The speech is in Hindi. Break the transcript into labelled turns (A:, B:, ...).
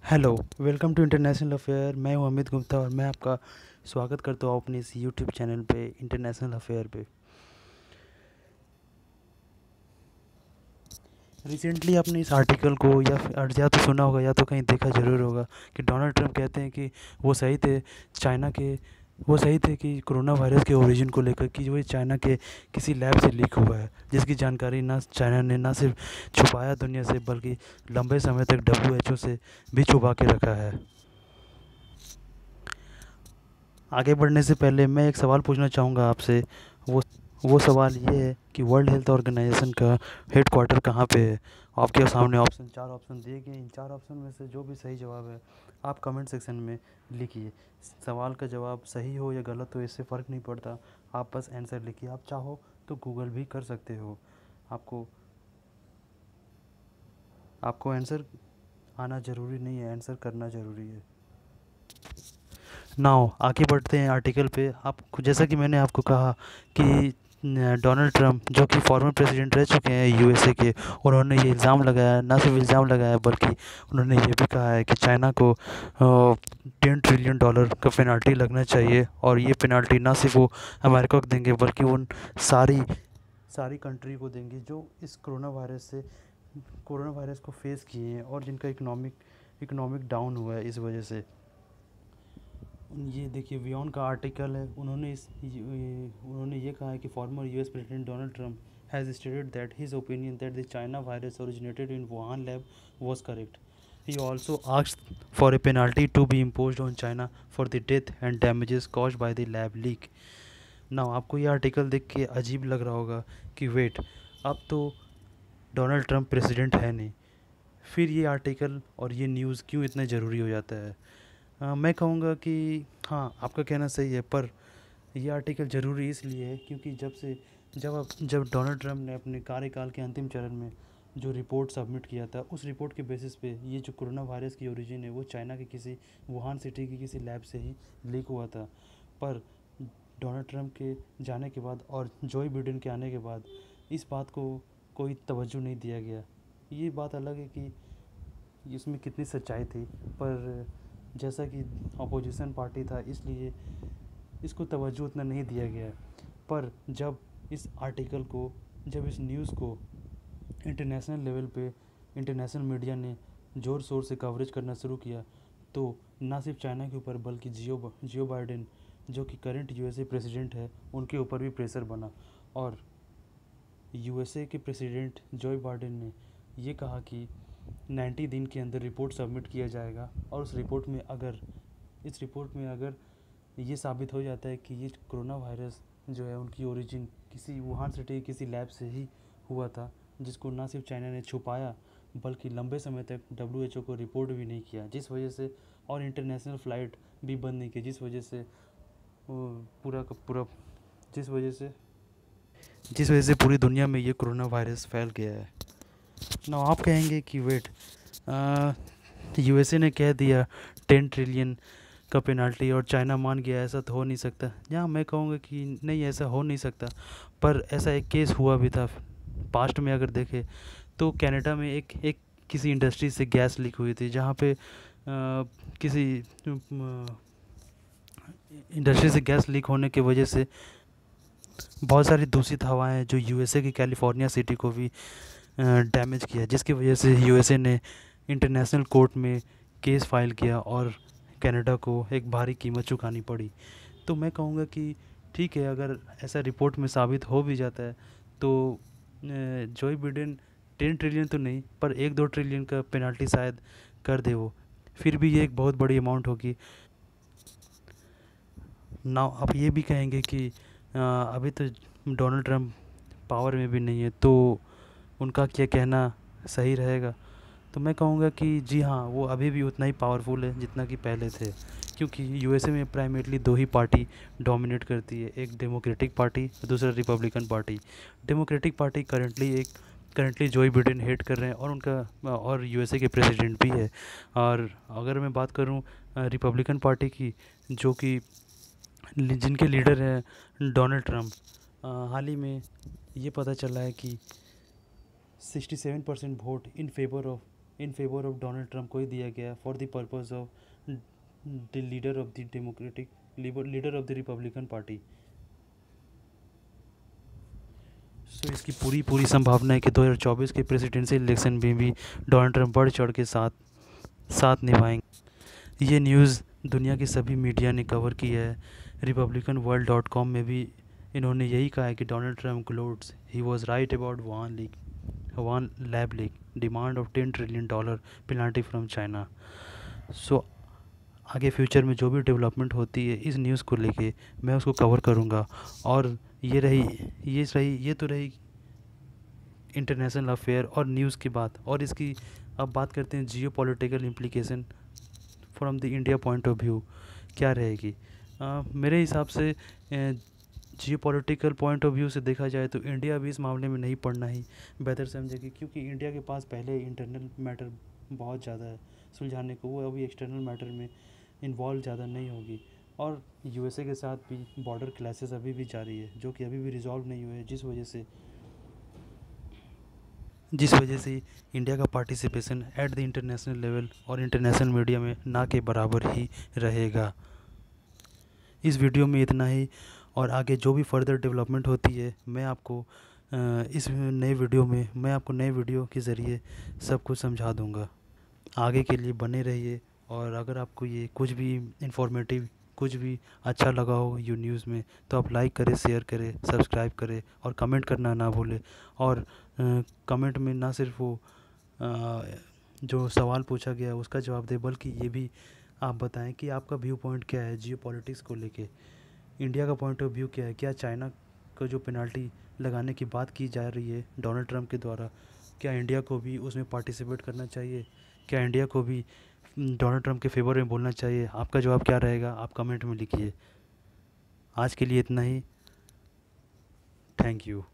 A: Hello, welcome to international affair. मैं हूं अमित गुप्ता और मैं आपका स्वागत करता हूं अपने इस यूट्यूब चैनल पे इंटरनेशनल अफेयर पे। रिसेंटली आपने इस आर्टिकल को या तो सुना होगा या तो कहीं देखा ज़रूर होगा कि डोनाल्ड ट्रंप कहते हैं कि वो सही थे चाइना के वो सही थे कि कोरोना वायरस के ओरिजिन को लेकर कि वो चाइना के किसी लैब से लीक हुआ है, जिसकी जानकारी ना चाइना ने ना सिर्फ छुपाया दुनिया से बल्कि लंबे समय तक WHO से भी छुपा के रखा है। आगे बढ़ने से पहले मैं एक सवाल पूछना चाहूँगा आपसे। वो वो सवाल ये है कि वर्ल्ड हेल्थ ऑर्गेनाइजेशन का हेड क्वार्टर कहाँ पे है। आपके सामने चार ऑप्शन दिए गए। इन चार ऑप्शन में से जो भी सही जवाब है आप कमेंट सेक्शन में लिखिए। सवाल का जवाब सही हो या गलत हो इससे फ़र्क नहीं पड़ता, आप बस आंसर लिखिए। आप चाहो तो गूगल भी कर सकते हो। आपको आपको आंसर आना ज़रूरी नहीं है, आंसर करना ज़रूरी है। नाउ आगे बढ़ते हैं आर्टिकल पे। आप जैसा कि मैंने आपको कहा कि डोनाल्ड ट्रंप जो कि फॉर्मर प्रेसिडेंट रह चुके हैं यूएसए के, उन्होंने ये इल्ज़ाम लगाया, ना सिर्फ इल्ज़ाम लगाया बल्कि उन्होंने ये भी कहा है कि चाइना को $10 ट्रिलियन का पेनाल्टी लगना चाहिए। और ये पेनाल्टी ना सिर्फ वो अमेरिका को देंगे बल्कि उन सारी सारी कंट्री को देंगे जो इस कोरोना वायरस को फेस किए हैं और जिनका इकोनॉमिक डाउन हुआ है इस वजह से। ये देखिए वियॉन का आर्टिकल है। उन्होंने ये कहा है कि former US president Donald Trump has stated that his opinion that the China virus originated in Wuhan lab was correct. He also asked for a penalty to be imposed on China for the death and damages caused by the lab leak. ना आपको ये आर्टिकल देख के अजीब लग रहा होगा कि वेट, अब तो डोनाल्ड ट्रंप प्रेसिडेंट है नहीं, फिर ये आर्टिकल और ये न्यूज़ क्यों इतना ज़रूरी हो जाता है। मैं कहूँगा कि हाँ, आपका कहना सही है, पर ये आर्टिकल ज़रूरी इसलिए है क्योंकि जब डोनाल्ड ट्रंप ने अपने कार्यकाल के अंतिम चरण में जो रिपोर्ट सबमिट किया था, उस रिपोर्ट के बेसिस पे ये जो कोरोना वायरस की ओरिजिन है वो चाइना के किसी वुहान सिटी की किसी लैब से ही लीक हुआ था। पर डोनाल्ड ट्रंप के जाने के बाद और जोई बिडेन के आने के बाद इस बात को कोई तवज्जो नहीं दिया गया। ये बात अलग है कि इसमें कितनी सच्चाई थी, पर जैसा कि अपोजिशन पार्टी था इसलिए इसको तवज्जो उतना नहीं दिया गया। पर जब इस न्यूज़ को इंटरनेशनल लेवल पे इंटरनेशनल मीडिया ने ज़ोर शोर से कवरेज करना शुरू किया, तो ना सिर्फ चाइना के ऊपर बल्कि जियो बाइडेन जो कि करंट यूएसए प्रेसिडेंट है उनके ऊपर भी प्रेशर बना। और यूएसए के प्रेसिडेंट जो बाइडेन ने ये कहा कि 90 दिन के अंदर रिपोर्ट सबमिट किया जाएगा और इस रिपोर्ट में अगर ये साबित हो जाता है कि ये कोरोना वायरस जो है उनकी ओरिजिन किसी वुहान सिटी किसी लैब से ही हुआ था, जिसको ना सिर्फ चाइना ने छुपाया बल्कि लंबे समय तक WHO को रिपोर्ट भी नहीं किया, जिस वजह से और इंटरनेशनल फ़्लाइट भी बंद नहीं की, पूरा का पूरा जिस वजह से पूरी दुनिया में ये कोरोना वायरस फैल गया है। ना आप कहेंगे कि वेट, यूएसए ने कह दिया 10 ट्रिलियन का पेनाल्टी और चाइना मान गया, ऐसा तो हो नहीं सकता। या मैं कहूँगा कि नहीं, ऐसा हो नहीं सकता। पर ऐसा एक केस हुआ भी था पास्ट में, अगर देखें तो कनाडा में एक एक किसी इंडस्ट्री से गैस लीक हुई थी, जहाँ पे किसी इंडस्ट्री से गैस लीक होने की वजह से बहुत सारी दूषित हवाएं जो यूएसए की कैलिफोर्निया सिटी को भी डैमेज किया, जिसकी वजह से यूएसए ने इंटरनेशनल कोर्ट में केस फाइल किया और कनाडा को एक भारी कीमत चुकानी पड़ी। तो मैं कहूँगा कि ठीक है, अगर ऐसा रिपोर्ट में साबित हो भी जाता है तो जोई बिडेन 10 ट्रिलियन तो नहीं पर 1-2 ट्रिलियन का पेनाल्टी शायद कर दे वो, फिर भी ये एक बहुत बड़ी अमाउंट होगी ना। आप ये भी कहेंगे कि अभी तो डोनाल्ड ट्रंप पावर में भी नहीं है, तो उनका क्या कहना सही रहेगा। तो मैं कहूँगा कि जी हाँ, वो अभी भी उतना ही पावरफुल है जितना कि पहले थे, क्योंकि यूएसए में प्राइमरीली दो ही पार्टी डोमिनेट करती है, एक डेमोक्रेटिक पार्टी और दूसरा Republican party. Democratic party currently जोई बिडेन हेड कर रहे हैं और उनका और यूएसए के प्रेसिडेंट भी है। और अगर मैं बात करूँ रिपब्लिकन पार्टी की, जो कि जिनके लीडर हैं डोनाल्ड ट्रंप, हाल ही में ये पता चला है कि 67% vote in favour of Donald Trump को ही दिया गया for the purpose of the leader of the Democratic leader of the Republican party. So इसकी पूरी पूरी संभावना है कि 2024 के प्रेसिडेंशियल इलेक्शन में भी डोनाल्ड ट्रंप बढ़ चढ़ के साथ साथ निभाएंगे। ये न्यूज़ दुनिया की सभी मीडिया ने कवर की है। रिपब्लिकन वर्ल्ड .com में भी इन्होंने यही कहा है कि Donald Trump gloats he was right about one lab leak demand of $10 trillion penalty from China. So आगे फ्यूचर में जो भी डेवलपमेंट होती है इस न्यूज़ को लेके मैं उसको कवर करूँगा। और ये तो रही इंटरनेशनल अफेयर और न्यूज़ की बात। और इसकी अब बात करते हैं जियो political implication from the India point of view क्या रहेगी। मेरे हिसाब से जियो पॉलिटिकल पॉइंट ऑफ व्यू से देखा जाए तो इंडिया भी इस मामले में नहीं पड़ना ही बेहतर समझेगी, क्योंकि इंडिया के पास पहले इंटरनल मैटर बहुत ज़्यादा है सुलझाने को, वो अभी एक्सटर्नल मैटर में इन्वॉल्व ज़्यादा नहीं होगी। और यूएसए के साथ भी बॉर्डर क्लैशेस अभी भी जारी है जो कि अभी भी रिजॉल्व नहीं हुए, जिस वजह से इंडिया का participation at the international level और इंटरनेशनल मीडिया में ना के बराबर ही रहेगा। इस वीडियो में इतना ही, और आगे जो भी फर्दर डेवलपमेंट होती है मैं आपको इस नए वीडियो के ज़रिए सब कुछ समझा दूंगा। आगे के लिए बने रहिए, और अगर आपको ये कुछ भी इंफॉर्मेटिव कुछ भी अच्छा लगा हो यू न्यूज़ में तो आप लाइक करें, शेयर करें, सब्सक्राइब करें और कमेंट करना ना भूलें। और कमेंट में ना सिर्फ वो जो सवाल पूछा गया उसका जवाब दें, बल्कि ये भी आप बताएं कि आपका व्यू पॉइंट क्या है जियो पॉलिटिक्स को लेके। इंडिया का पॉइंट ऑफ व्यू क्या है, क्या चाइना को जो पेनल्टी लगाने की बात की जा रही है डोनाल्ड ट्रंप के द्वारा, क्या इंडिया को भी उसमें पार्टिसिपेट करना चाहिए, क्या इंडिया को भी डोनाल्ड ट्रंप के फेवर में बोलना चाहिए। आपका जवाब क्या रहेगा आप कमेंट में लिखिए। आज के लिए इतना ही, थैंक यू।